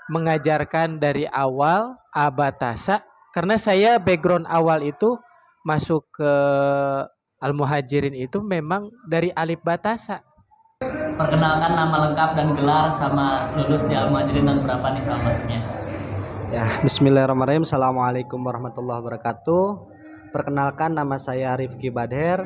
mengajarkan dari awal Abatasa, karena saya background awal itu masuk ke Al-Muhajirin itu memang dari Alif Batasa. Perkenalkan nama lengkap dan gelar sama lulus di Al-Muhajirin dan berapa nih sama masuknya. Ya, bismillahirrahmanirrahim. Assalamualaikum warahmatullahi wabarakatuh. Perkenalkan, nama saya Rifki Badher.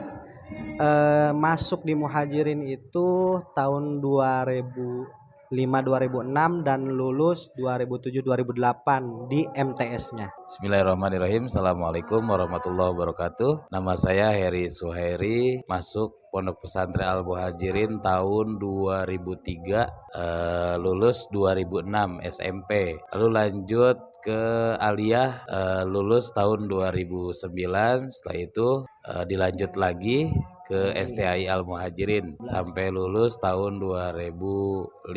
Masuk di Muhajirin itu tahun 2005-2006 dan lulus 2007-2008 di MTS-nya. Bismillahirrahmanirrahim. Assalamualaikum warahmatullahi wabarakatuh. Nama saya Heri Suhairi, masuk Pondok Pesantren Al-Muhajirin tahun 2003, lulus 2006 SMP. Lalu lanjut ke Aliyah, lulus tahun 2009. Setelah itu dilanjut lagi ke STAI Al-Muhajirin sampai lulus tahun 2015.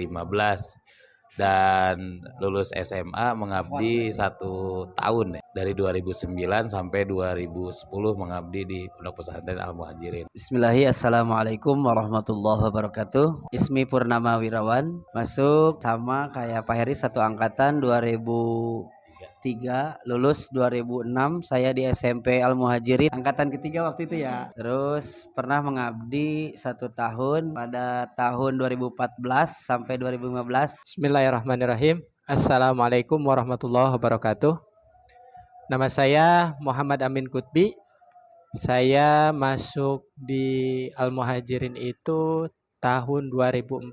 Dan lulus SMA mengabdi 1 tahun ya. Dari 2009 sampai 2010 mengabdi di Pondok Pesantren Al-Muhajirin. Bismillahirrahmanirrahim. Assalamualaikum warahmatullahi wabarakatuh. Ismi Purnama Wirawan. Masuk sama kayak Pak Heri, satu angkatan 2003, lulus 2006. Saya di SMP Al-Muhajirin angkatan ketiga waktu itu ya. Terus pernah mengabdi 1 tahun pada tahun 2014 sampai 2015. Bismillahirrahmanirrahim. Assalamualaikum warahmatullahi wabarakatuh. Nama saya Muhammad Amin Kutbi. Saya masuk di Al-Muhajirin itu tahun 2004.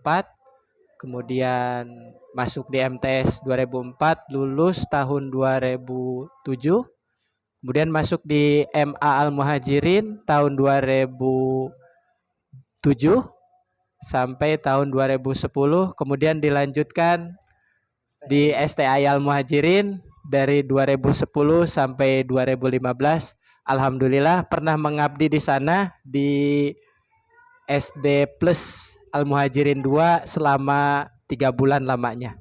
Kemudian masuk di MTS 2004, lulus tahun 2007. Kemudian masuk di MA Al-Muhajirin tahun 2007 sampai tahun 2010. Kemudian dilanjutkan di STAI Al-Muhajirin dari 2010 sampai 2015. Alhamdulillah pernah mengabdi di sana di SD Plus Al-Muhajirin 2 selama 3 bulan lamanya.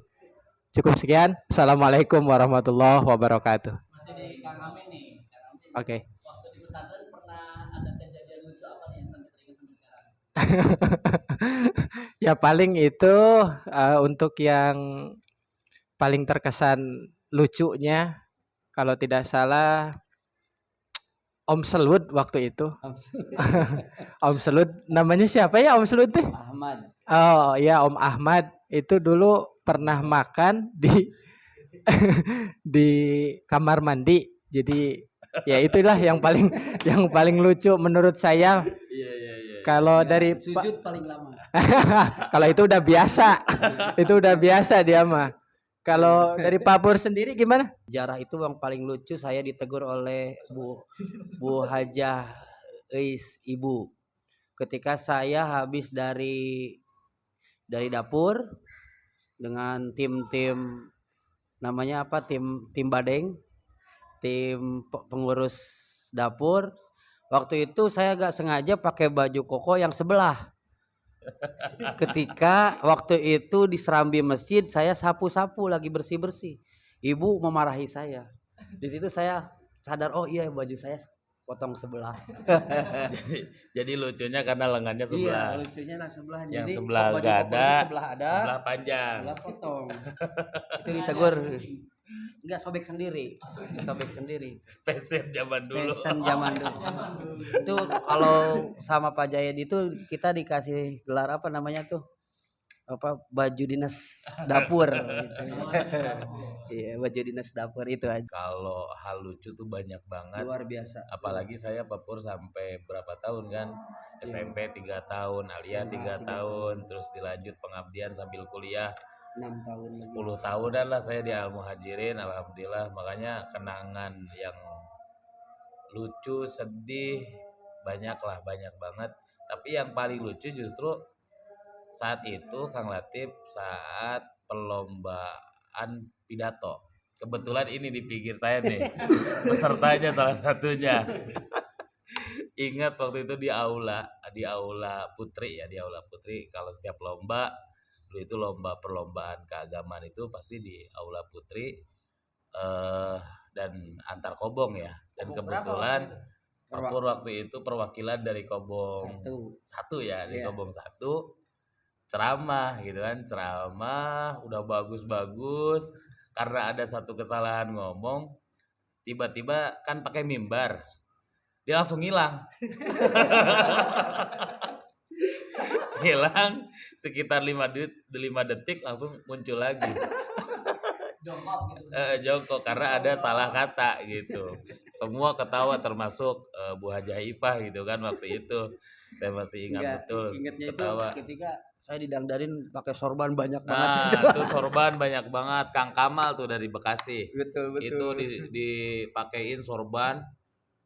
Cukup sekian. Assalamualaikum warahmatullahi wabarakatuh. Masih di Kang Amin nih. Oke. Waktu di pesantren pernah ada kejadian lucu apa nih yang sampai teringat sampai sekarang? Ya paling itu untuk yang paling terkesan lucunya, kalau tidak salah Om Selud waktu itu. Om Selud, namanya siapa ya Om Selud teh? Ahmad. Oh ya, Om Ahmad itu dulu pernah makan di di kamar mandi. Jadi ya itulah yang paling lucu menurut saya. Kalau dari Sujud paling lama. kalau itu udah biasa. Itu udah biasa dia mah. Kalau dari Pak Pur sendiri gimana? Sejarah itu yang paling lucu, saya ditegur oleh Bu Hajah Ibu ketika saya habis dari dapur dengan tim namanya apa, tim Badeng, tim pengurus dapur. Waktu itu saya gak sengaja pakai baju koko yang sebelah. Ketika waktu itu di serambi masjid, saya sapu-sapu lagi bersih-bersih. Ibu memarahi saya. Di situ saya sadar, oh iya baju saya potong sebelah. Jadi lucunya karena lengannya sebelah. Iya, lucunya lah sebelah. Yang Jadi sebelah baju nggak kokonya ada, sebelah ada, sebelah panjang. sebelah potong. Itu ditegur. Enggak, sobek sendiri. Fashion zaman dulu. Fashion zaman dulu. Itu kalau sama Pak Jayad itu kita dikasih gelar apa namanya tuh? Apa, baju dinas dapur gitu. Iya, baju dinas dapur itu aja. Kalau hal lucu tuh banyak banget. Luar biasa. Apalagi saya Papur sampai berapa tahun kan? SMP 3 tahun, Aliyah 3 tahun, terus dilanjut pengabdian sambil kuliah 6 tahun. 10 tahunan lah saya di Al-Muhajirin. Alhamdulillah, makanya kenangan yang lucu, sedih banyak banget. Tapi yang paling lucu justru saat itu Kang Latif saat perlombaan pidato. Kebetulan ini di pinggir saya nih, pesertanya salah satunya. Ingat waktu itu di aula Putri ya, di aula Putri. Kalau setiap lomba, dulu itu perlombaan keagamaan itu pasti di aula Putri, dan antar kobong ya. Dan kebetulan Papur waktu itu perwakilan dari kobong satu ya, di kobong 1. ceramah gitu kan, ceramah udah bagus-bagus, karena ada satu kesalahan ngomong, tiba-tiba kan pakai mimbar, dia langsung hilang. Hilang sekitar 5 detik langsung muncul lagi. Jongkok karena ada salah kata gitu. Semua ketawa termasuk Bu Hajah Ipah gitu kan waktu itu. Saya masih ingat betul. Ingatnya itu Ketawa. ketika saya didangdarin pakai sorban banyak banget. Nah, itu sorban banyak banget. Kang Kamal tuh dari Bekasi. Betul. Itu dipakein sorban.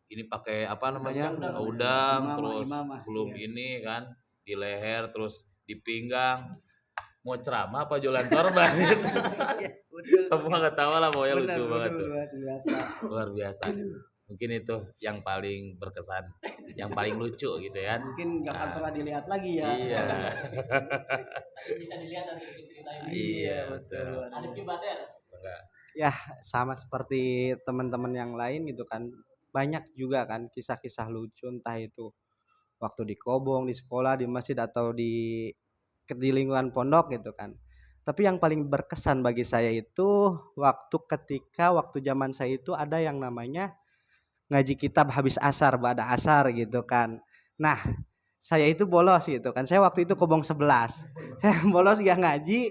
Ini pakai apa namanya? Udang. Udang, Imamah, terus imamah. belum Iya. ini kan di leher, terus di pinggang. Mau ceramah apa jualan sorban? Semua ketawa lah, pokoknya lucu banget tuh. Luar biasa. Mungkin itu yang paling berkesan, yang paling lucu gitu ya. Mungkin nggak akan pernah dilihat lagi ya. Iya. Bisa dilihat nanti di cerita ini. Iya, betul. Ada Bader. Enggak. Ya, sama seperti teman-teman yang lain gitu kan. Banyak juga kan kisah-kisah lucu, entah itu waktu di Kobong, di sekolah, di masjid, atau di lingkungan pondok gitu kan. Tapi yang paling berkesan bagi saya itu waktu zaman saya itu ada yang namanya ngaji kitab habis asar, ba'da asar gitu kan. Nah, saya itu bolos gitu kan. Saya waktu itu Kobong 11. Saya bolos gak ngaji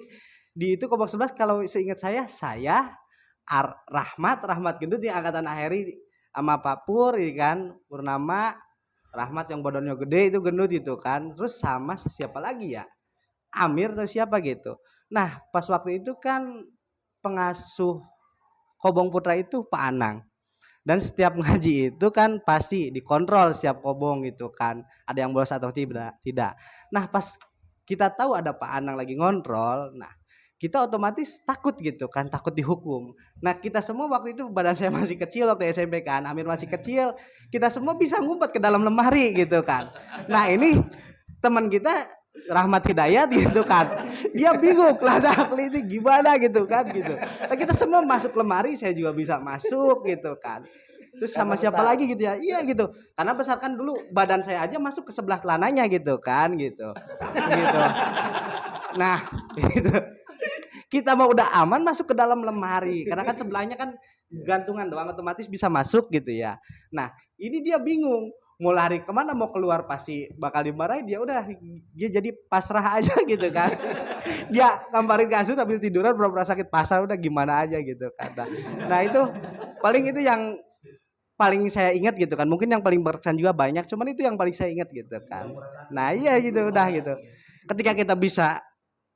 di itu Kobong 11. Kalau seingat saya Rahmat Gendut yang angkatan akhiri sama Pak Pur ya kan, Purnama, Rahmat yang badannya gede itu Gendut itu kan. Terus sama siapa lagi ya? Amir atau siapa gitu. Nah, pas waktu itu kan pengasuh Kobong Putra itu Pak Anang. Dan setiap ngaji itu kan pasti dikontrol setiap kobong gitu kan. Ada yang bolos atau tidak. Nah, pas kita tahu ada Pak Anang lagi ngontrol, nah kita otomatis takut gitu kan, takut dihukum. Nah, kita semua waktu itu badan saya masih kecil waktu SMP kan, Amir masih kecil, kita semua bisa ngumpet ke dalam lemari gitu kan. Nah, ini teman kita Rahmat Hidayat gitu kan, dia bingung lah itu gimana gitu kan gitu. Nah, kita semua masuk lemari, saya juga bisa masuk gitu kan. Terus sama siapa lagi gitu ya, iya gitu, karena besar kan dulu badan saya aja masuk ke sebelah celananya gitu kan gitu. Nah gitu, kita mau udah aman masuk ke dalam lemari karena kan sebelahnya kan gantungan doang, otomatis bisa masuk gitu ya. Nah ini dia bingung mau lari kemana, mau keluar pasti bakal dimarahin, dia jadi pasrah aja gitu kan. Dia ngamparin kasur sambil tiduran pura-pura sakit pasar, udah gimana aja gitu kan. Nah itu yang paling saya ingat gitu kan. Mungkin yang paling berkesan juga banyak, cuman itu yang paling saya ingat gitu kan. Nah iya gitu udah gitu. Ketika kita bisa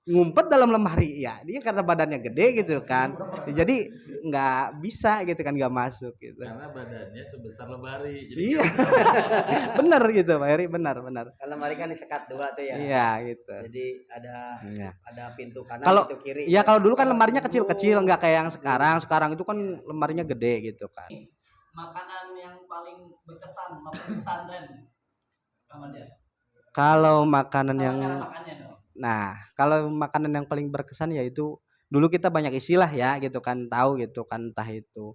ngumpet dalam lemari ya, dia karena badannya gede gitu kan, jadi nggak bisa gitu kan, nggak masuk gitu. Karena badannya sebesar lemari. Jadi Iya. Bener gitu Pak Heri, benar. Kalau lemari kan disekat dua tuh ya. Iya gitu. Jadi ada pintu kanan, Kalau pintu kiri. ya kalau dulu kan lemarinya kecil-kecil, nggak kayak yang sekarang. Sekarang itu kan lemarinya gede gitu kan. Makanan yang paling berkesan waktu pesantren. Ramadan. Kalau makanan yang Cara makannya dong. Nah, kalau makanan yang paling berkesan yaitu dulu kita banyak istilah ya gitu kan, tahu gitu kan, entah itu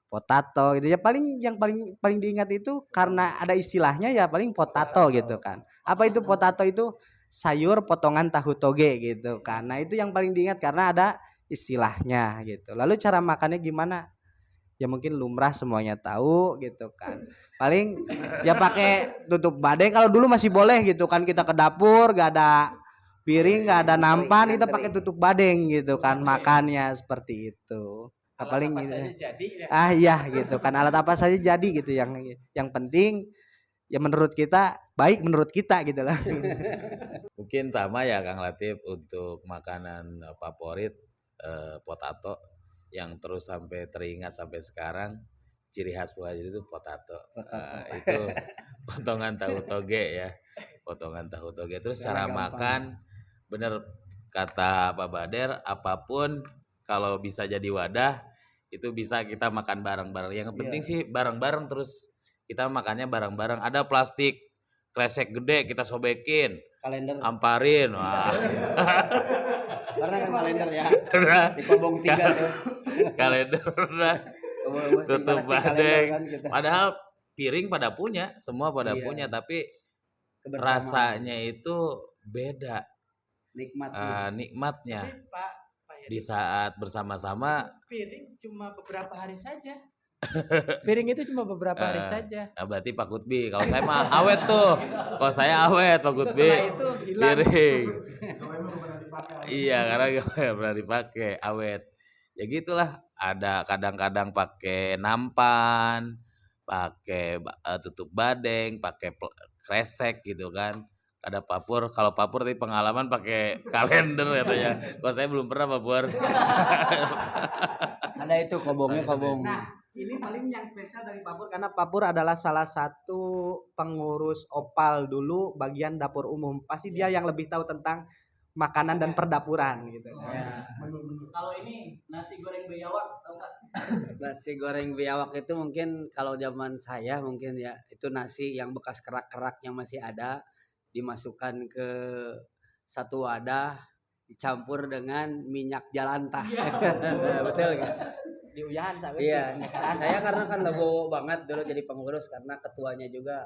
potato gitu ya, yang paling diingat itu karena ada istilahnya ya paling potato gitu kan. Apa itu potato? Itu sayur potongan tahu toge gitu kan. Nah, itu yang paling diingat karena ada istilahnya gitu. Lalu cara makannya gimana? Ya mungkin lumrah semuanya tahu gitu kan. Paling ya pakai tutup badai, kalau dulu masih boleh gitu kan, kita ke dapur gak ada piring, nggak ada nampan, itu pakai tutup badeng gitu kan, makannya seperti itu. Nah, paling gitu. Iya gitu kan, alat apa saja jadi gitu, yang penting ya menurut kita baik, menurut kita gitu lah. mungkin sama ya Kang Latif, untuk makanan favorit potato yang terus sampai teringat sampai sekarang, ciri khas Bu Hajir itu potato. Itu potongan tahu toge ya, potongan tahu toge. Terus cara makan bener kata Pak Bader, apapun kalau bisa jadi wadah itu bisa kita makan bareng-bareng. Yang penting sih bareng-bareng, terus kita makannya bareng-bareng. Ada plastik kresek gede kita sobekin, Kalender. amparin. Wah. Karena kan kalender ya. Di Kobong 3 tuh. Kalender tutup badeng. Kan kita. Padahal piring pada punya, semua pada punya, tapi rasanya itu beda. nikmatnya Tapi Pak di Heri, saat bersama-sama. piring cuma beberapa hari saja. Piring itu cuma beberapa hari eh, saja. Berarti Pak Kutbi, kalau saya mah awet tuh, kalau saya awet Pak Kutbi, Setelah itu hilang. piring. Iya, karena gak pernah dipakai, awet. Ya gitulah, ada kadang-kadang pakai nampan, pakai tutup badeng, pakai kresek gitu kan. Ada papur, kalau papur tadi pengalaman pakai kalender katanya. Kalau saya belum pernah papur. Ada itu kobongnya kobong. Nah, ini paling yang spesial dari Papur karena Papur adalah salah satu pengurus Opal dulu bagian dapur umum. Pasti dia yang lebih tahu tentang makanan dan perdapuran gitu. Kalau ini nasi goreng biawak tahu nggak? Nasi goreng biawak itu mungkin kalau zaman saya mungkin ya itu nasi yang bekas kerak-kerak yang masih ada dimasukkan ke satu wadah dicampur dengan minyak jalantah. Betul kan? Di Uyahan saat Iya, saya karena kan legowo banget dulu jadi pengurus karena ketuanya juga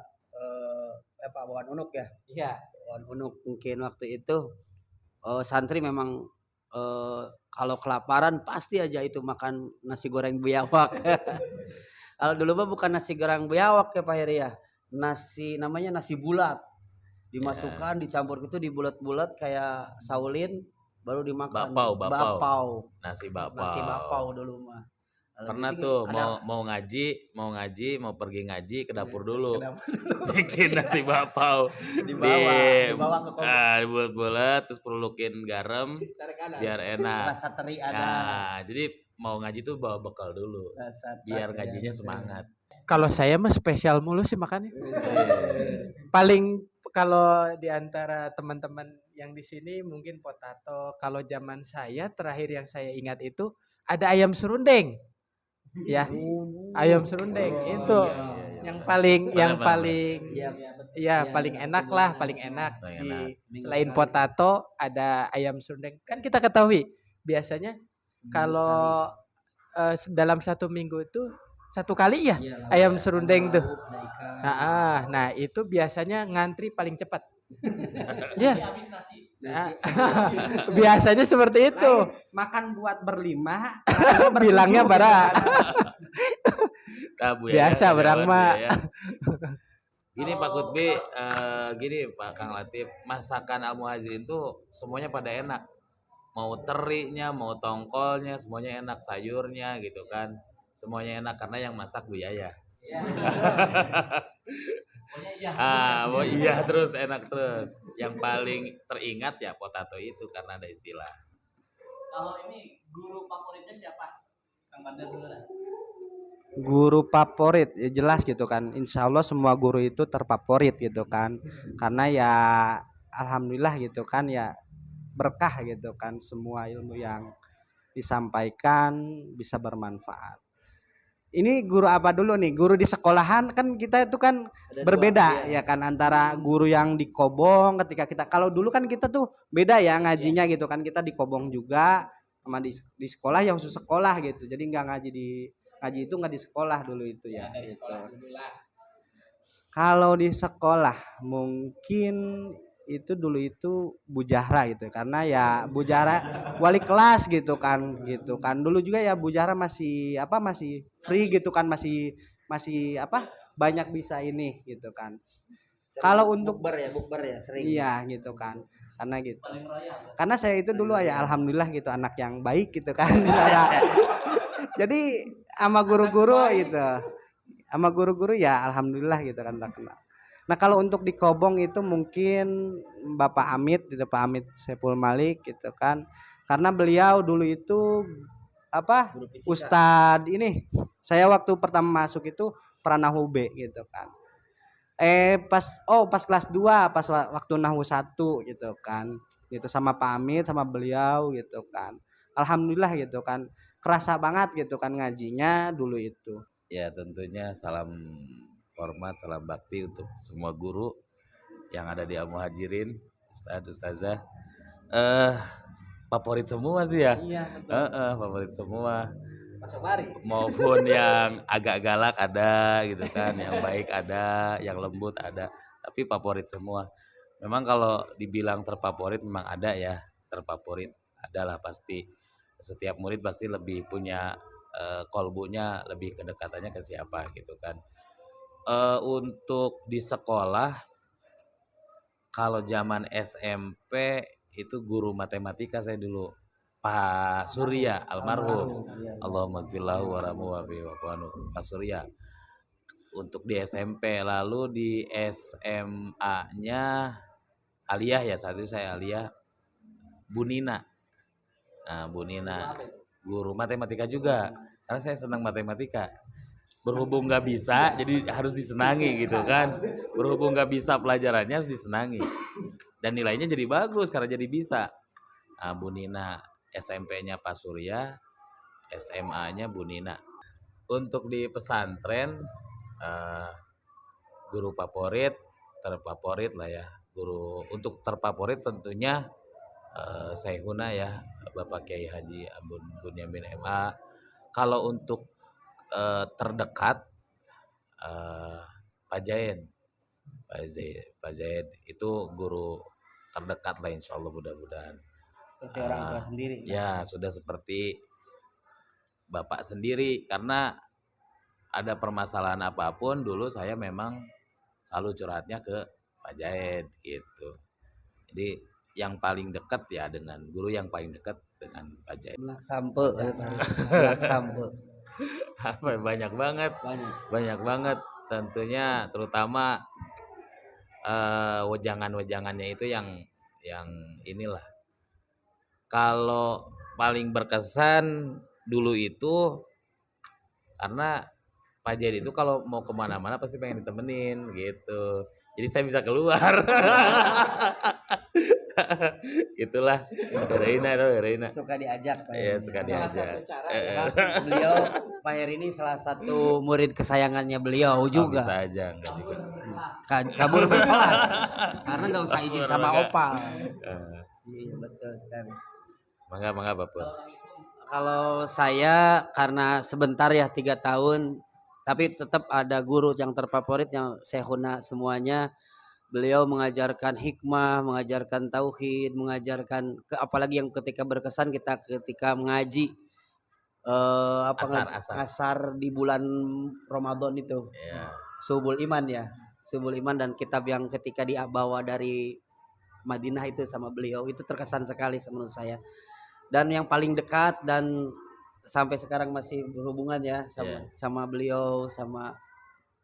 Pak Wawan Unuk ya. Iya. Wawan Unuk mungkin waktu itu santri memang kalau kelaparan pasti aja itu makan nasi goreng biawak. Kalau dulu mah bukan nasi goreng biawak ya Pak Heri ya. Namanya nasi bulat. Dimasukkan dicampur gitu dibulat-bulat kayak saulin baru dimakan. Bapau. Nasi bapau dulu mah. Pernah tuh mau ngaji mau pergi ngaji ke dapur dulu. Bikin nasi bapau dibawa ke kompor. Bulat terus perlukin garam biar enak. Rasa teri ada. Nah, jadi mau ngaji tuh bawa bekal dulu biar ngajinya semangat. Kalau saya mah spesial mulu sih makannya. Paling kalau di antara teman-teman yang di sini mungkin potato. Kalau zaman saya terakhir yang saya ingat itu ada ayam serundeng. Ya. Ayam serundeng itu yang paling paling enak lah, paling enak. Selain potato ada ayam serundeng. Kan kita ketahui biasanya kalau dalam 1 minggu itu 1 kali ya ayam serundeng tuh. Nah, itu biasanya ngantri paling cepat. Ya. Nah, biasanya seperti itu. Makan buat berlima. Bilangnya bara. Biasa berang mah. Gini Pak Kutbi, gini Pak Kang Latif, masakan Al-Muhajirin tuh semuanya pada enak. Mau terinya, mau tongkolnya, semuanya enak, sayurnya gitu kan. Semuanya enak karena yang masak Bu Yaya. Iya terus enak terus. Yang paling teringat ya potato itu karena ada istilah. Kalau ini guru favoritnya siapa? Kang Bandar dulu lah. Guru favorit ya jelas gitu kan. Insya Allah semua guru itu terfavorit gitu kan. Karena ya alhamdulillah gitu kan ya berkah gitu kan, semua ilmu yang disampaikan bisa bermanfaat. Ini guru apa dulu nih? Guru di sekolahan kan kita itu kan ada berbeda ya kan antara guru yang di Kobong ketika kita kalau dulu kan kita tuh beda ya ngajinya gitu kan, kita di Kobong juga sama di sekolah ya khusus sekolah gitu. Jadi ngaji itu nggak di sekolah dulu itu ya gitu. Kalau di sekolah mungkin itu dulu itu Bu Zahra gitu karena ya Bu Zahra wali kelas gitu kan dulu juga ya Bu Zahra masih free gitu kan masih banyak bisa ini gitu kan. Kalau untuk bukber ya sering iya gitu kan karena gitu karena saya itu dulu ya alhamdulillah gitu anak yang baik gitu kan. Jadi sama guru-guru ya alhamdulillah gitu kan tak kenal. Nah kalau untuk di Kobong itu mungkin Bapak Amit gitu, Pak Amit Saiful Malik gitu kan, karena beliau dulu itu Ustadz ini saya waktu pertama masuk itu Pranahube gitu kan. Pas kelas 2 pas waktu Nahwu 1 gitu kan, gitu sama Pak Amit sama beliau gitu kan. Alhamdulillah gitu kan, kerasa banget gitu kan ngajinya dulu itu. Ya tentunya salam hormat, salam bakti untuk semua guru yang ada di Al-Muhajirin, Ustazah. Favorit semua sih ya. Iya. Favorit semua. Pak Sobari. Maupun yang agak galak ada gitu kan, yang baik ada, yang lembut ada, tapi favorit semua. Memang kalau dibilang terfavorit memang ada ya, terfavorit adalah pasti. Setiap murid pasti lebih punya kolbunya, lebih kedekatannya ke siapa gitu kan. Untuk di sekolah kalau zaman SMP itu guru matematika saya dulu Pak Surya almarhum. Allahumma gfirlahu warhamu wa'afihi wa'fu anhu. Pak Surya. Untuk di SMP, lalu di SMA-nya aliyah ya, saat itu saya aliyah Bu Nina. Nah, Bu Nina guru matematika juga. Karena saya senang matematika. Berhubung nggak bisa, jadi harus disenangi gitu kan. Berhubung nggak bisa pelajarannya harus disenangi. Dan nilainya jadi bagus karena jadi bisa. Nah, Bu Nina SMP-nya Pak Surya, SMA-nya Bu Nina. Untuk di pesantren guru favorit, terfavorit lah ya. Guru untuk terfavorit tentunya Syekhuna ya, Bapak Kiai Haji Abdul Bunyamin MA. Kalau untuk terdekat Pak Jaid. Pak Jaid itu guru terdekat lah insya Allah mudah-mudahan. Seperti orang tua sendiri. Ya sudah seperti bapak sendiri karena ada permasalahan apapun dulu saya memang selalu curhatnya ke Pak Jaid gitu. Jadi yang paling dekat ya dengan guru yang paling dekat dengan Pak Jaid. Belak sampe, belak sampe. Apa banyak banget. Banyak banget tentunya terutama wejangan-wejangannya itu yang inilah. Kalau paling berkesan dulu itu karena Pak Jaid itu kalau mau kemana-mana pasti pengen ditemenin gitu. Jadi saya bisa keluar. Itulah Reina. Suka diajak Pak Iya, Heri. suka diajak. Beliau Pak Heri ini salah satu murid kesayangannya beliau juga. Bisa aja enggak juga. Kabur berkelas. Karena nggak usah izin sama Enggak. opal. Iya betul sekali. Mangga Bapak. Kalau saya karena sebentar ya 3 tahun, tapi tetap ada guru yang terfavorit yang Syekhuna semuanya. Beliau mengajarkan hikmah, mengajarkan tauhid, mengajarkan apalagi yang ketika berkesan kita ketika mengaji asar di bulan Ramadan itu. Iya. Subul Iman ya. Subul Iman dan kitab yang ketika dibawa dari Madinah itu sama beliau itu terkesan sekali menurut saya. Dan yang paling dekat dan sampai sekarang masih berhubungan ya sama beliau sama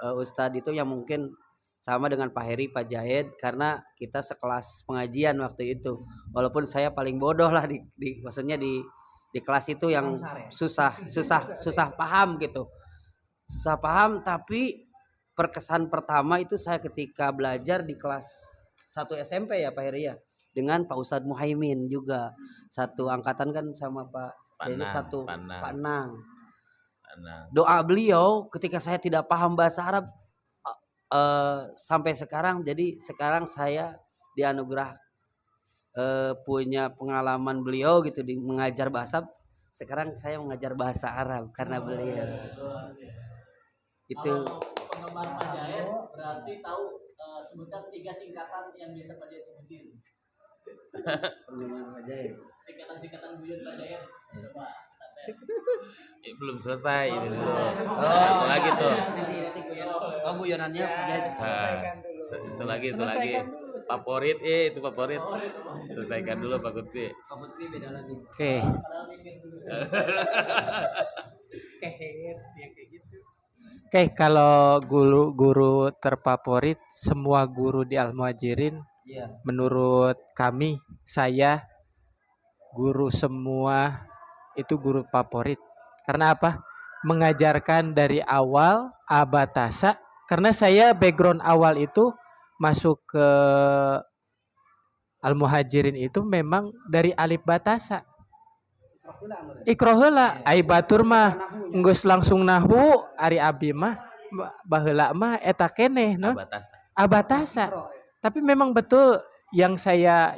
Ustadz itu yang mungkin sama dengan Pak Heri, Pak Jaid karena kita sekelas pengajian waktu itu. Walaupun saya paling bodoh lah maksudnya di kelas itu yang susah paham gitu. Susah paham tapi perkesan pertama itu saya ketika belajar di kelas 1 SMP ya Pak Heri ya. Dengan Pak Ustadz Muhaimin juga satu angkatan kan sama Pak jadi satu Pak Nang. Doa beliau ketika saya tidak paham bahasa Arab sampai sekarang jadi sekarang saya dianugerah punya pengalaman beliau gitu di mengajar bahasa sekarang saya mengajar bahasa Arab karena beliau itu. Penggemar Pak Jaid berarti tahu sebutan 3 singkatan yang biasa Pak Jaid sebutin. Singkatan buyut Pak Jaid. Coba kita tes. Belum selesai ini dulu. Satu lagi tuh. Oh guyonannya Itu lagi. Favorit itu favorit. Selesaikan dulu Pak Kutbi. Pak Putri beda lagi. Oke. Oke, kalau guru terfavorit semua guru di Al-Muhajirin menurut kami saya guru semua itu guru favorit. Karena apa? Mengajarkan dari awal abatasa karena saya background awal itu masuk ke Al-Muhajirin itu memang dari alif batasa. Ikro heula ai batur mah geus langsung nahwu ari abi mah baheula mah eta keneh non abatasa. Tapi memang betul yang saya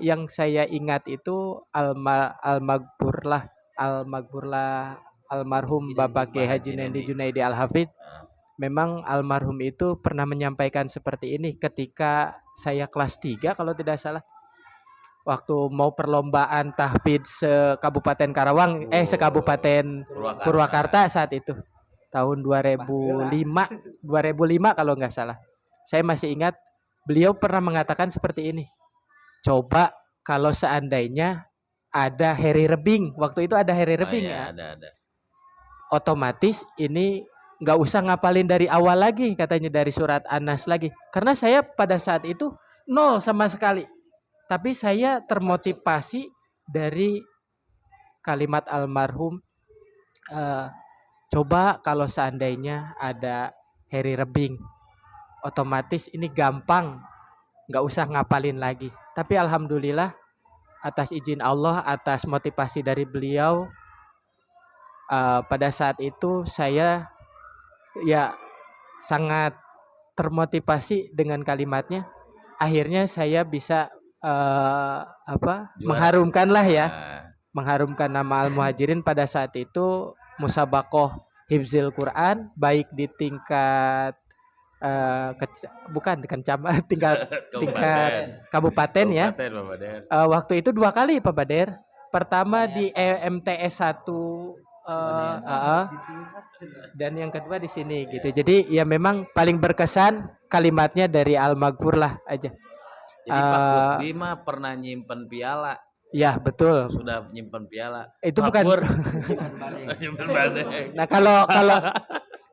ingat itu al-maghfurlah almarhum Bapak Kiai Haji Nendi Junaidi Al-Hafid. Memang almarhum itu pernah menyampaikan seperti ini ketika saya kelas 3 kalau tidak salah. Waktu mau perlombaan tahfidz se-Kabupaten Karawang, se-Kabupaten Purwakarta saat itu. Tahun 2005 kalau nggak salah. Saya masih ingat beliau pernah mengatakan seperti ini. Coba kalau seandainya ada Heri Rebing, waktu itu ada Heri Rebing ya. Ada. Otomatis ini nggak usah ngapalin dari awal lagi, katanya dari surat An-Nas lagi. Karena saya pada saat itu nol sama sekali. Tapi saya termotivasi dari kalimat almarhum, coba kalau seandainya ada Heri Rebing, otomatis ini gampang, nggak usah ngapalin lagi. Tapi alhamdulillah atas izin Allah, atas motivasi dari beliau, pada saat itu saya ya sangat termotivasi dengan kalimatnya. Akhirnya saya bisa mengharumkan lah ya, mengharumkan nama Al-Muhajirin pada saat itu musabaqoh hifzil Quran, baik di tingkat tingkat kabupaten ya. Waktu itu 2 kali Pak Bader. Pertama di MTS 1 dan yang kedua di sini gitu. Jadi ya memang paling berkesan kalimatnya dari Al-Maghfur lah aja. Jadi Pak Lutfi mah pernah nyimpen piala. Ya betul. Sudah nyimpen piala. Itu bukan. Nah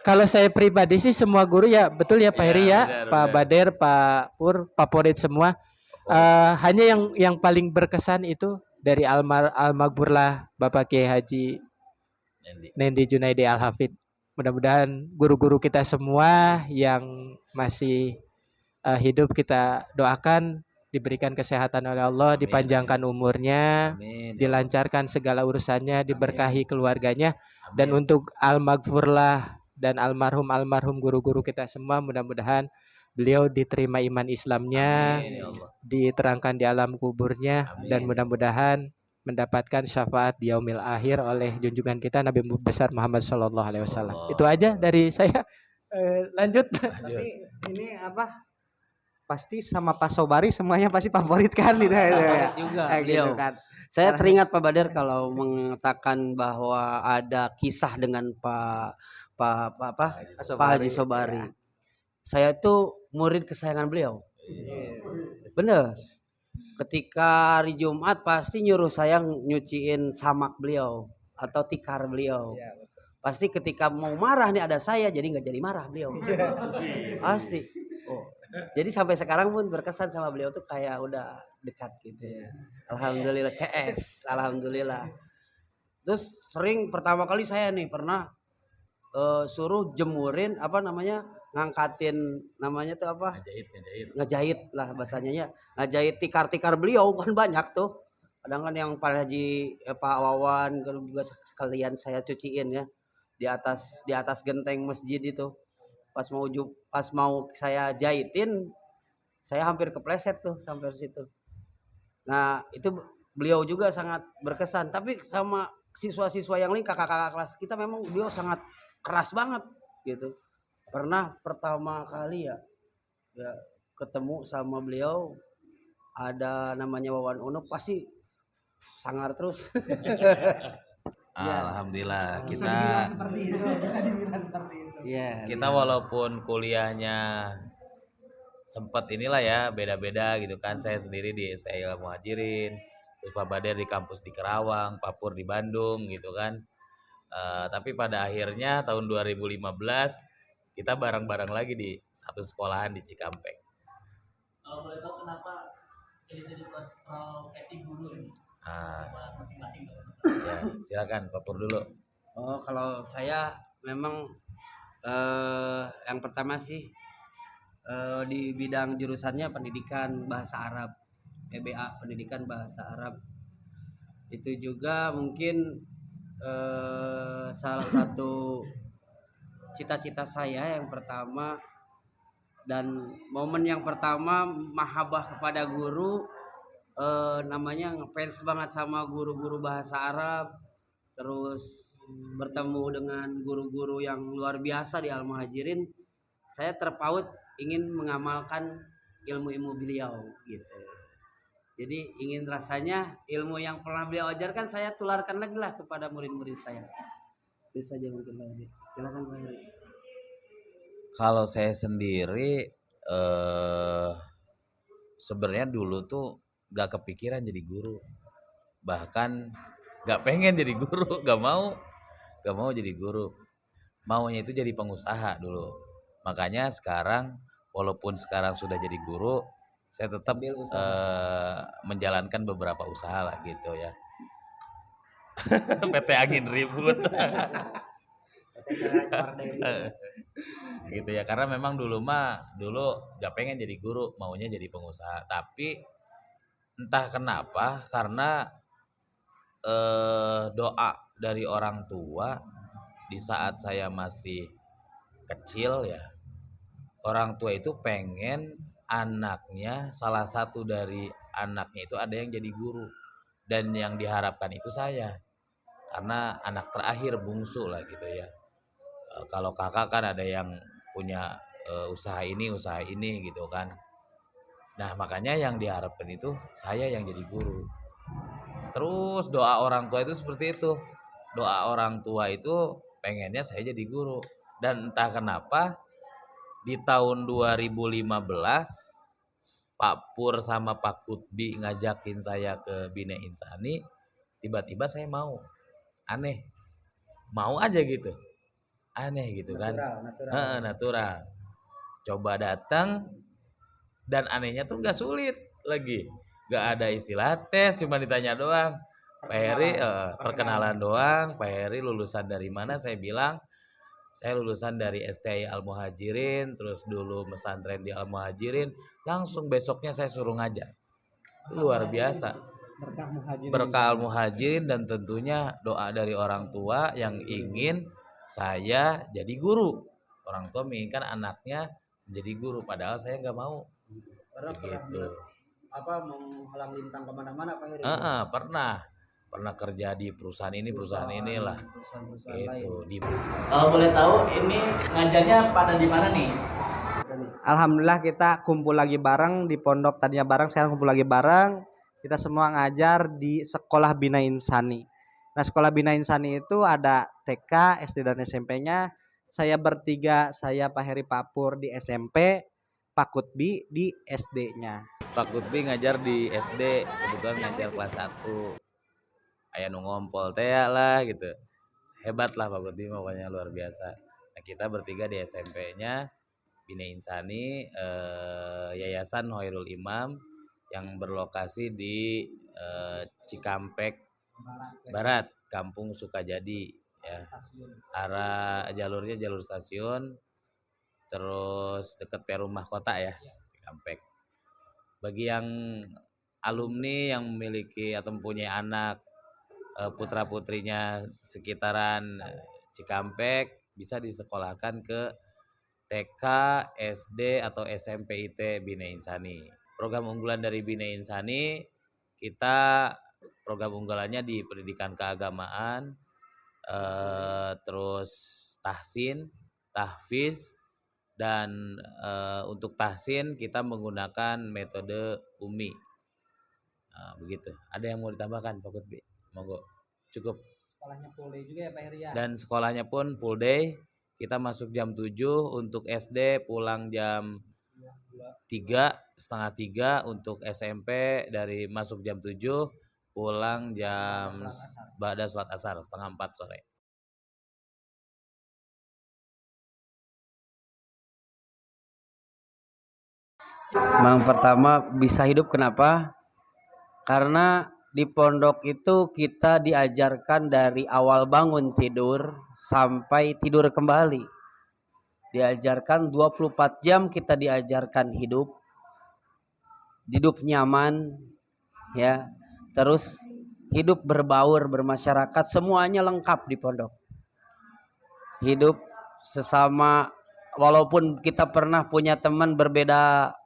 kalau saya pribadi sih semua guru ya betul ya Pak Heri ya, Pak Bader, Pak Pur, Pak Porit semua. Hanya yang paling berkesan itu dari Al-Maghfur lah Bapak Kiai Haji Nendi Junaidi Al-Hafid. Mudah-mudahan guru-guru kita semua yang masih hidup kita doakan diberikan kesehatan oleh Allah, dipanjangkan umurnya, dilancarkan segala urusannya, diberkahi keluarganya. Dan untuk Al-Maghfur lah dan almarhum guru-guru kita semua, mudah-mudahan beliau diterima iman Islamnya, diterangkan di alam kuburnya, dan mudah-mudahan mendapatkan syafaat di yaumil akhir oleh junjungan kita Nabi besar Muhammad SAW. Itu aja dari saya. Lanjut. Tapi ini pasti sama Pak Sobari semuanya pasti favorit kan gitu ya. Juga gitu kan. Saya teringat Pak Bader kalau mengatakan bahwa ada kisah dengan Pak Haji Sobari. Ya. Saya itu murid kesayangan beliau. Bener. Ketika hari Jumat pasti nyuruh saya nyuciin samak beliau atau tikar beliau. Pasti ketika mau marah nih ada saya, jadi nggak jadi marah beliau. Pasti. Jadi sampai sekarang pun berkesan sama beliau tuh kayak udah dekat gitu ya. Alhamdulillah CS, alhamdulillah. Terus sering pertama kali saya nih pernah suruh jemurin ngangkatin namanya tuh apa? Ngejahit lah bahasanya ya. Ngejahit tikar-tikar beliau kan banyak tuh. Kadang kan yang Pak Haji Pak Wawan juga sekalian saya cuciin ya di atas genteng masjid itu. Pas mau saya jahitin, saya hampir kepleset tuh sampai situ. Nah itu beliau juga sangat berkesan. Tapi sama siswa-siswa yang lain, kakak-kakak kelas kita memang beliau sangat keras banget gitu. Pernah pertama kali ya ketemu sama beliau, ada namanya Wawan Unuk, pasti sangar terus. Alhamdulillah bisa dibilang seperti itu. Kita walaupun kuliahnya sempat inilah ya beda-beda gitu kan. Saya sendiri di STI Al-Muhajirin, terus Pak Bader di kampus di Kerawang, Pak Pur di Bandung gitu kan. Tapi pada akhirnya tahun 2015 kita bareng-bareng lagi di satu sekolahan di Cikampek. Kalau boleh tahu kenapa jadi profesi guru ini? Masing-masing. Ya, silakan Pak Pur dulu. Kalau saya memang yang pertama sih di bidang jurusannya pendidikan bahasa Arab, PBA, pendidikan bahasa Arab. Itu juga mungkin salah satu cita-cita saya yang pertama dan momen yang pertama mahabbah kepada guru, namanya ngefans banget sama guru-guru bahasa Arab, terus bertemu dengan guru-guru yang luar biasa di Al-Muhajirin. Saya terpaut ingin mengamalkan ilmu-ilmu beliau gitu. Jadi ingin rasanya ilmu yang pernah beliau ajarkan saya tularkan lagi lah kepada murid-murid saya. Itu saja mungkin Pak Heri. Silakan Pak Heri. Kalau saya sendiri sebenarnya dulu tuh gak kepikiran jadi guru, bahkan gak pengen jadi guru, gak mau jadi guru, maunya itu jadi pengusaha dulu. Makanya sekarang walaupun sekarang sudah jadi guru, saya tetap menjalankan beberapa usaha lah gitu ya. PT Angin Ribut. Gitu ya, karena memang dulu gak pengen jadi guru, maunya jadi pengusaha. Tapi entah kenapa karena doa dari orang tua di saat saya masih kecil ya, orang tua itu pengen anaknya, salah satu dari anaknya itu ada yang jadi guru, dan yang diharapkan itu saya karena anak terakhir bungsu lah gitu ya. Kalau kakak kan ada yang punya usaha ini gitu kan. Nah makanya yang diharapkan itu saya yang jadi guru. Terus doa orang tua itu seperti itu, doa orang tua itu pengennya saya jadi guru. Dan entah kenapa di tahun 2015 Pak Pur sama Pak Kutbi ngajakin saya ke Bina Insani, tiba-tiba saya mau. Aneh, mau aja gitu, aneh gitu kan, natural. Coba datang, dan anehnya tuh nggak sulit lagi, nggak ada istilah tes, cuma ditanya doang. Pak Heri perkenalan doang. Pak Heri lulusan dari mana? Saya bilang saya lulusan dari STI Al Muhajirin, terus dulu pesantren di Al Muhajirin. Langsung besoknya saya suruh ngajar. Itu luar biasa. Berkah Al Muhajirin dan tentunya doa dari orang tua yang ingin saya jadi guru. Orang tua menginginkan anaknya menjadi guru, padahal saya nggak mau. Begitu. Apa menghalang lintang kemana-mana Pak Heri? Pernah kerja di perusahaan ini, perusahaan inilah. Gitu. Kalau boleh tahu ini ngajarnya pada di mana nih? Alhamdulillah kita kumpul lagi bareng di pondok, tadinya bareng sekarang kumpul lagi bareng. Kita semua ngajar di Sekolah Bina Insani. Nah Sekolah Bina Insani itu ada TK, SD dan SMP-nya. Saya bertiga, saya Pak Heri Pak Pur di SMP, Pak Kutbi di SD-nya. Pak Kutbi ngajar di SD, kebetulan ngajar kelas 1. Aya nu ngompol teh lah gitu. Hebat lah Pak Kutbi, pokoknya luar biasa. Nah kita bertiga di SMP-nya Bina Insani, Yayasan Hoirul Imam yang berlokasi di Cikampek Barat, Kampung Sukajadi ya. Arah jalurnya jalur stasiun, terus dekat Perumah Kota ya, Cikampek. Bagi yang alumni yang memiliki atau mempunyai anak putra-putrinya sekitaran Cikampek, bisa disekolahkan ke TK, SD atau SMP IT Bina Insani. Program unggulan dari Bina Insani, kita program unggulannya di pendidikan keagamaan, terus tahsin, tahfiz, dan untuk tahsin kita menggunakan metode UMI. Begitu. Ada yang mau ditambahkan Pak Kutbi? Monggo. Cukup. Sekolahnya full day juga ya Pak Heri ya? Dan sekolahnya pun full day. Kita masuk jam 7 untuk SD, pulang jam 3, setengah 3. Untuk SMP dari masuk jam 7, pulang jam ba'da sholat asar, setengah 4 sore. Yang pertama bisa hidup kenapa? Karena di pondok itu kita diajarkan dari awal bangun tidur sampai tidur kembali. Diajarkan 24 jam kita diajarkan hidup nyaman ya. Terus hidup berbaur, bermasyarakat, semuanya lengkap di pondok. Hidup sesama, walaupun kita pernah punya teman berbeda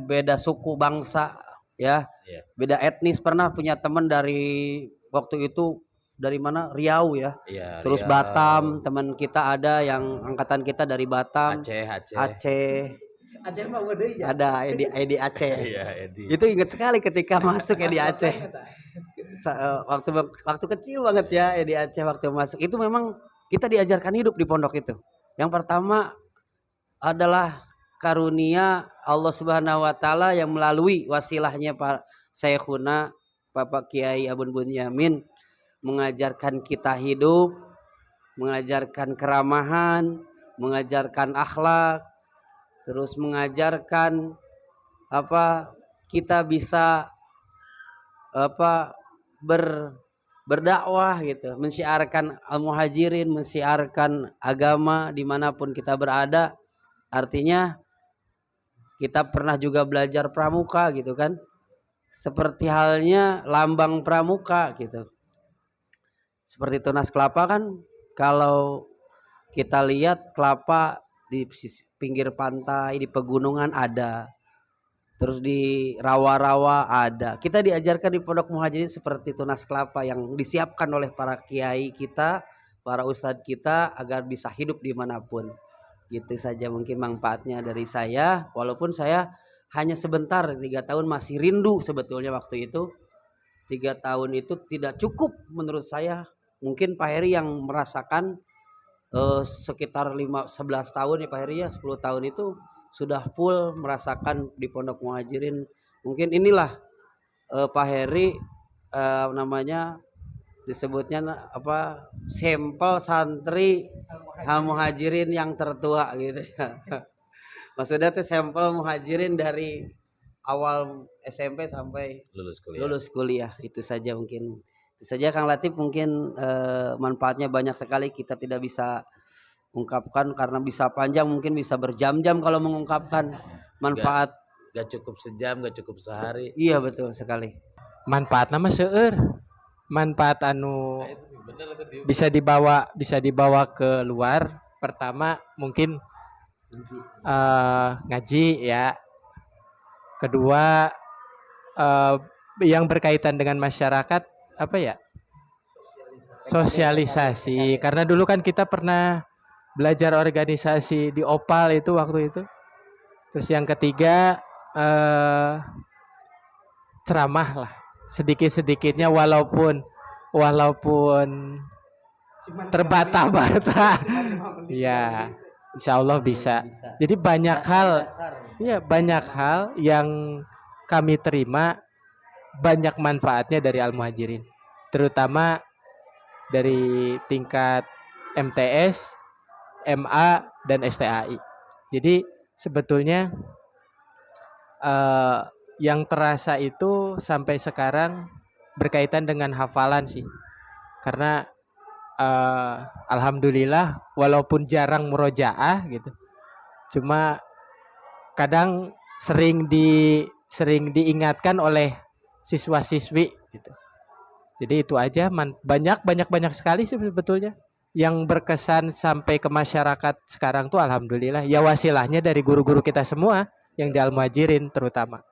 beda suku bangsa ya, beda etnis, pernah punya teman dari waktu itu dari mana, Riau ya, terus Riau. Batam, teman kita ada yang angkatan kita dari Batam, Aceh Aceh mah deui ya. Ada Edi Aceh. Iya, Edi. Itu ingat sekali ketika masuk Edi Aceh. Waktu kecil banget ya Edi Aceh waktu masuk. Itu memang kita diajarkan hidup di pondok itu. Yang pertama adalah karunia Allah Subhanahu wa taala yang melalui wasilahnya Pak Syekhuna Bapak Kiai Abun Bunyamin mengajarkan kita hidup, mengajarkan keramahan, mengajarkan akhlak, terus mengajarkan kita bisa berdakwah gitu, mensiarkan al-muhajirin, mensiarkan agama dimanapun kita berada. Artinya kita pernah juga belajar pramuka gitu kan, seperti halnya lambang pramuka gitu, seperti tunas kelapa kan. Kalau kita lihat kelapa di pinggir pantai, di pegunungan ada, terus di rawa-rawa ada. Kita diajarkan di Pondok Muhajirin seperti tunas kelapa yang disiapkan oleh para kiai kita, para ustadz kita agar bisa hidup dimanapun. Gitu saja mungkin manfaatnya dari saya. Walaupun saya hanya sebentar, 3 tahun, masih rindu sebetulnya waktu itu. 3 tahun itu tidak cukup menurut saya. Mungkin Pak Heri yang merasakan sekitar 11 tahun ya Pak Heri ya, 10 tahun itu sudah full merasakan di Pondok Muhajirin. Mungkin inilah Pak Heri namanya disebutnya sampel santri Muhajirin yang tertua gitu ya. Maksudnya tuh sampel Muhajirin dari awal SMP sampai lulus kuliah. Itu saja mungkin. Itu saja Kang Latif, mungkin manfaatnya banyak sekali, kita tidak bisa ungkapkan karena bisa panjang, mungkin bisa berjam-jam kalau mengungkapkan manfaat. Gak cukup sejam, gak cukup sehari. Iya betul sekali. Manfaat nama seueur. Manfaat anu bisa dibawa ke luar. Pertama mungkin ngaji ya. Kedua yang berkaitan dengan masyarakat sosialisasi. Karena dulu kan kita pernah belajar organisasi di Opal itu waktu itu. Terus yang ketiga ceramah lah sedikit-sedikitnya, walaupun terbata-bata. Ya, insya Allah bisa. Jadi banyak hal yang kami terima, banyak manfaatnya dari Al-Muhajirin, terutama dari tingkat MTS, MA, dan STAI. Jadi sebetulnya yang terasa itu sampai sekarang berkaitan dengan hafalan sih. Karena alhamdulillah walaupun jarang murojaah gitu, cuma kadang sering diingatkan oleh siswa-siswi gitu. Jadi itu aja, banyak sekali sih sebetulnya yang berkesan sampai ke masyarakat sekarang tuh alhamdulillah. Ya wasilahnya dari guru-guru kita semua yang di Al-Muhajirin terutama.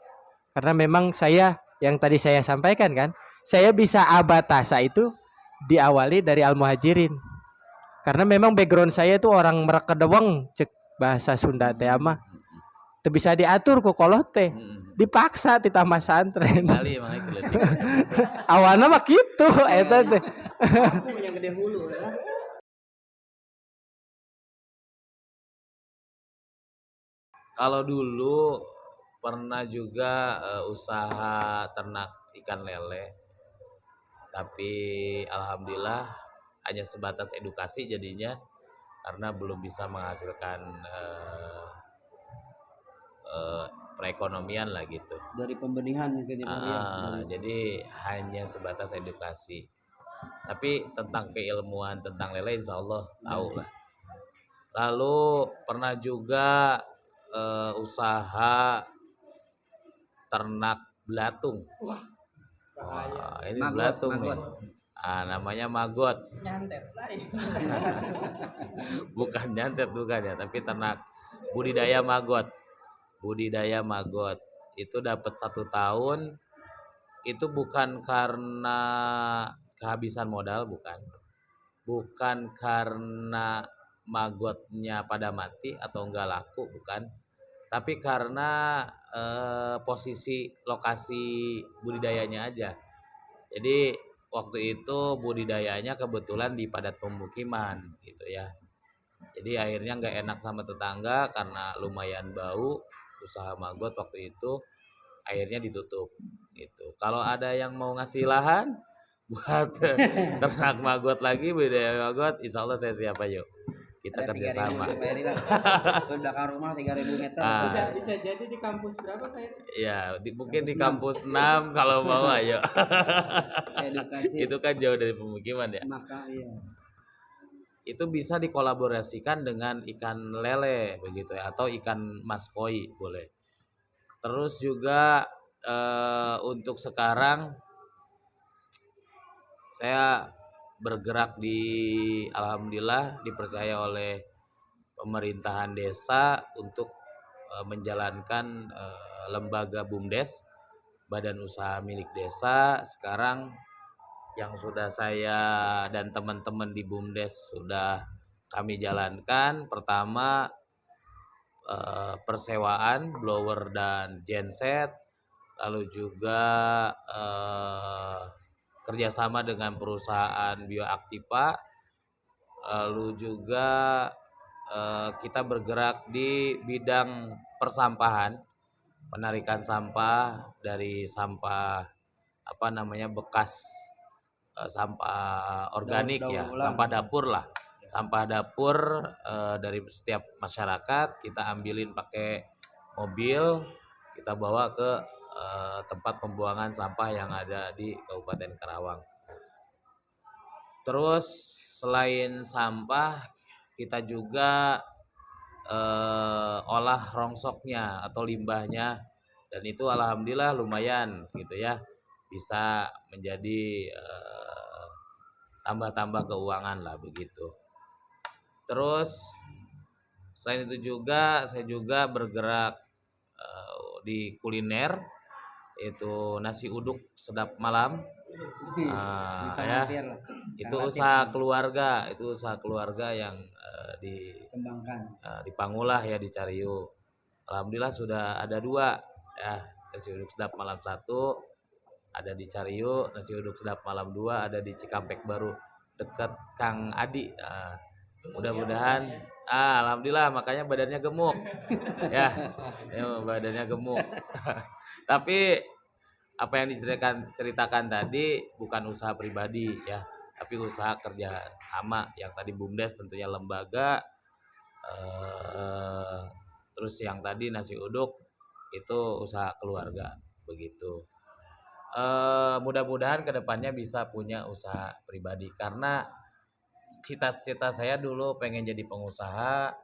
Karena memang saya yang tadi saya sampaikan kan, saya bisa abatasa itu diawali dari Al-Muhajirin. Karena memang background saya itu orang Merekedeweng, cek bahasa Sunda teh mah. Teu bisa diatur ku kolot teh. Dipaksa di taman santren. Kali emang itu. Awalnya mah gitu eta teh. Yang gede hulu ya. Kalau dulu pernah juga usaha ternak ikan lele, tapi alhamdulillah hanya sebatas edukasi jadinya, karena belum bisa menghasilkan perekonomian lah gitu. Dari pembenihan mungkin Jadi hanya sebatas edukasi. Tapi tentang keilmuan tentang lele insya Allah tahu lah. Lalu pernah juga usaha ternak belatung. Wah, ini magot, belatung magot. Nih. Namanya magot. Nyantet lah. Bukan nyantet bukan ya, tapi ternak budidaya magot. Budidaya magot itu dapat 1 tahun, itu bukan karena kehabisan modal, bukan karena magotnya pada mati atau enggak laku, bukan, tapi karena posisi lokasi budidayanya aja. Jadi waktu itu budidayanya kebetulan di padat pemukiman gitu ya. Jadi akhirnya nggak enak sama tetangga karena lumayan bau. Usaha maggot waktu itu akhirnya ditutup gitu. Kalau ada yang mau ngasih lahan buat ternak maggot lagi, budidaya maggot, insya Allah saya siap ayo. Kita kerjasama. Itu belakang rumah 3.000 meter. Bisa jadi di kampus berapa kayak? Ya, mungkin di kampus 6 kalau mau ayo. Edukasi. Itu kan jauh dari pemukiman ya. Maka iya. Itu bisa dikolaborasikan dengan ikan lele begitu ya, atau ikan mas koi boleh. Terus juga untuk sekarang saya bergerak alhamdulillah dipercaya oleh pemerintahan desa untuk menjalankan lembaga BUMDes, badan usaha milik desa. Sekarang yang sudah saya dan teman-teman di BUMDes sudah kami jalankan, pertama persewaan blower dan genset, lalu juga kerjasama dengan perusahaan bioaktiva, lalu juga kita bergerak di bidang persampahan, penarikan sampah dari sampah bekas sampah organik ya, sampah dapur lah, sampah dapur dari setiap masyarakat kita ambilin pakai mobil, kita bawa ke tempat pembuangan sampah yang ada di Kabupaten Karawang. Terus selain sampah kita juga olah rongsoknya atau limbahnya, dan itu alhamdulillah lumayan gitu ya, bisa menjadi tambah-tambah keuangan lah begitu. Terus selain itu juga saya juga bergerak di kuliner, itu nasi uduk sedap malam. Ya, itu usaha keluarga yang di Pangulah ya, di Cariu. Alhamdulillah sudah ada 2 ya, nasi uduk sedap malam 1 ada di Cariu, nasi uduk sedap malam 2 ada di Cikampek Baru dekat Kang Adi. Mudah-mudahan alhamdulillah, makanya badannya gemuk ya, badannya gemuk. Tapi apa yang diceritakan tadi bukan usaha pribadi ya, tapi usaha kerja sama yang tadi BUMDes tentunya lembaga, terus yang tadi nasi uduk itu usaha keluarga begitu. Mudah-mudahan kedepannya bisa punya usaha pribadi, karena cita-cita saya dulu pengen jadi pengusaha,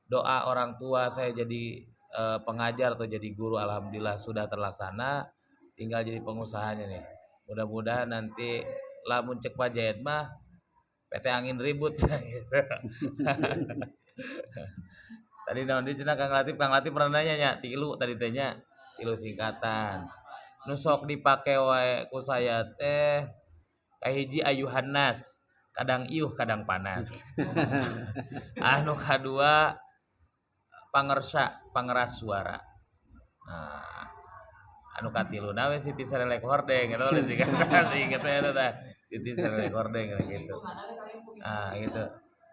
doa orang tua saya jadi pengajar atau jadi guru, alhamdulillah sudah terlaksana, tinggal jadi pengusahanya nih. Mudah-mudahan nanti lamun cek pajaet mah PT angin ribut gitu. Tadi nanti cenah Kang Latif pernah nanya nya tilu tadi tanya, tilu singkatan. Nu sok dipake wae ku saya teh kahiji ayuhan nas, kadang iuh kadang panas. Anu kadua pangeras suara. Nah, anu katiluna we Siti Serelek Hordeng gitu sih kan. Inget eta tah. Siti Serelek Hordeng gitu. Ah, gitu.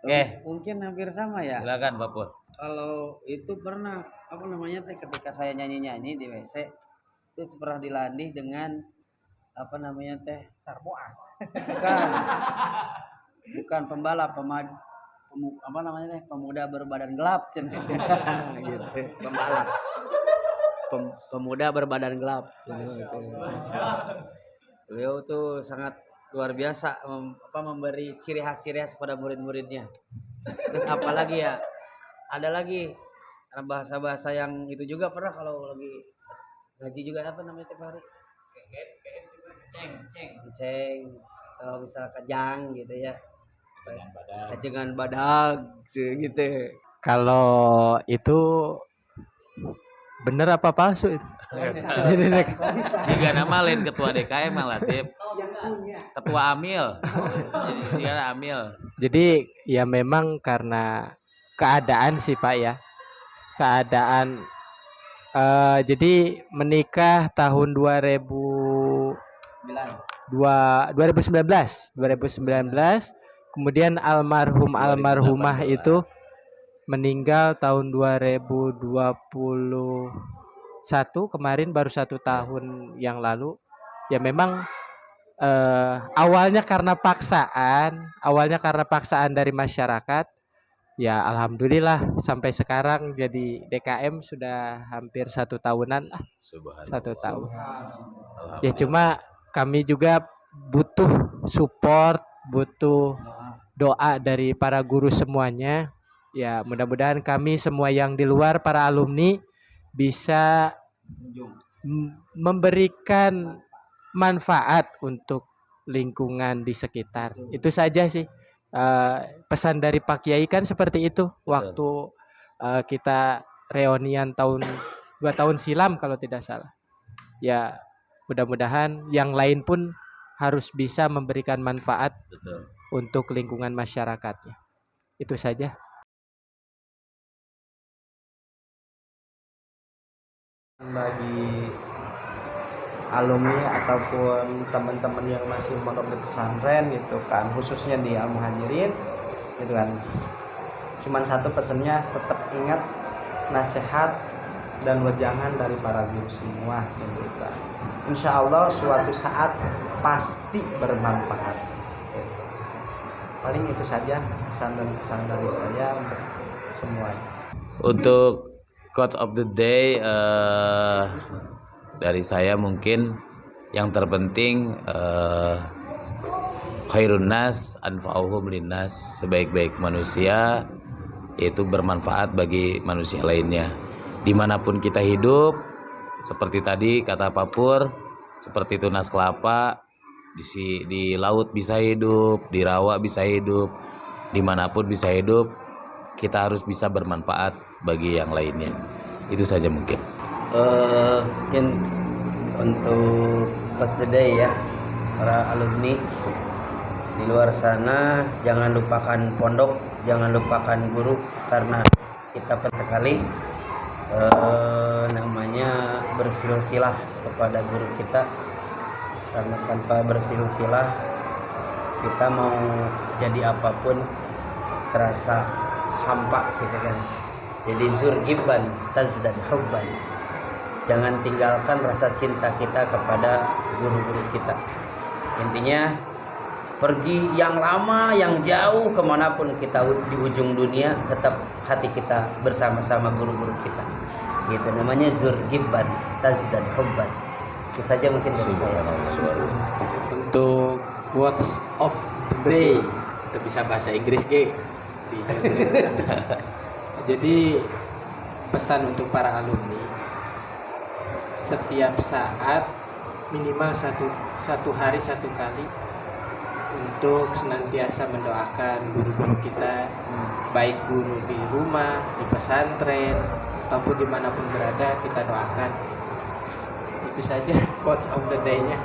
Oke. Mungkin hampir sama ya. Silakan Pak Pur. Kalau itu pernah ketika saya nyanyi-nyanyi di WC itu pernah dilandih dengan Sarboan. Bukan pembalap, pemuda berbadan gelap cenah. Gitu. Pembalap. Pemuda berbadan gelap. Beliau tuh sangat luar biasa memberi ciri khas kepada murid-muridnya. Terus apalagi ya? Ada lagi bahasa-bahasa yang itu juga pernah kalau lagi ngaji juga tiap hari. Ceng atau misal kejang gitu ya. Kajengan badag gitu. Kalau itu bener apa palsu itu? Tiga nama lain ketua DKM Latif. Ketua Amil. Dia Amil. Jadi ya memang karena keadaan sih Pak ya. Keadaan Jadi menikah tahun 2019. Kemudian almarhumah itu meninggal tahun 2021, kemarin baru 1 tahun yang lalu. Ya memang awalnya karena paksaan dari masyarakat. Ya alhamdulillah sampai sekarang jadi DKM sudah hampir 1 tahunan lah, 1 tahun. Ya cuma kami juga butuh support, butuh doa dari para guru semuanya. Ya mudah-mudahan kami semua yang di luar, para alumni, bisa memberikan manfaat untuk lingkungan di sekitar. Itu saja sih. Pesan dari Pak Kiai kan seperti itu waktu kita reunian 2 tahun silam kalau tidak salah. Ya mudah-mudahan yang lain pun harus bisa memberikan manfaat Betul. untuk lingkungan masyarakatnya. Itu saja. Bagi alumni ataupun teman-teman yang masih mondok di pesantren gitu kan, khususnya di Al Muhajirin gitu kan, cuman satu pesannya, tetap ingat nasihat dan wejangan dari para guru semua gitu kan. Insya Allah suatu saat pasti bermanfaat. Paling itu saja pesan dan kesan dari saya untuk semuanya. Untuk quote of the day, dari saya mungkin yang terpenting, khairun nas anfa'uhum linnas, sebaik-baik manusia yaitu bermanfaat bagi manusia lainnya. Dimanapun kita hidup, seperti tadi kata Pak Pur, seperti tunas kelapa, di laut bisa hidup, di rawa bisa hidup, dimanapun bisa hidup, kita harus bisa bermanfaat bagi yang lainnya. Itu saja mungkin. Mungkin untuk Coach the Day ya, para alumni di luar sana, jangan lupakan pondok, jangan lupakan guru, karena kita penting sekali namanya bersilsilah kepada guru kita, karena tanpa bersilsilah kita mau jadi apapun terasa hampa gitu kan. Jadi zurgiban tazdad hubban, jangan tinggalkan rasa cinta kita kepada guru-guru kita. Intinya pergi yang lama, yang jauh, kemanapun kita di ujung dunia, tetap hati kita bersama-sama guru-guru kita. Gitu namanya zurgiban tazdad hubban. Itu saja mungkin dari saya. Untuk words of the day, itu bisa bahasa Inggris ke. Jadi pesan untuk para alumni, setiap saat minimal satu hari 1 kali untuk senantiasa mendoakan guru-guru kita, baik guru di rumah, di pesantren, ataupun dimanapun berada, kita doakan. Itu saja quotes of the day-nya.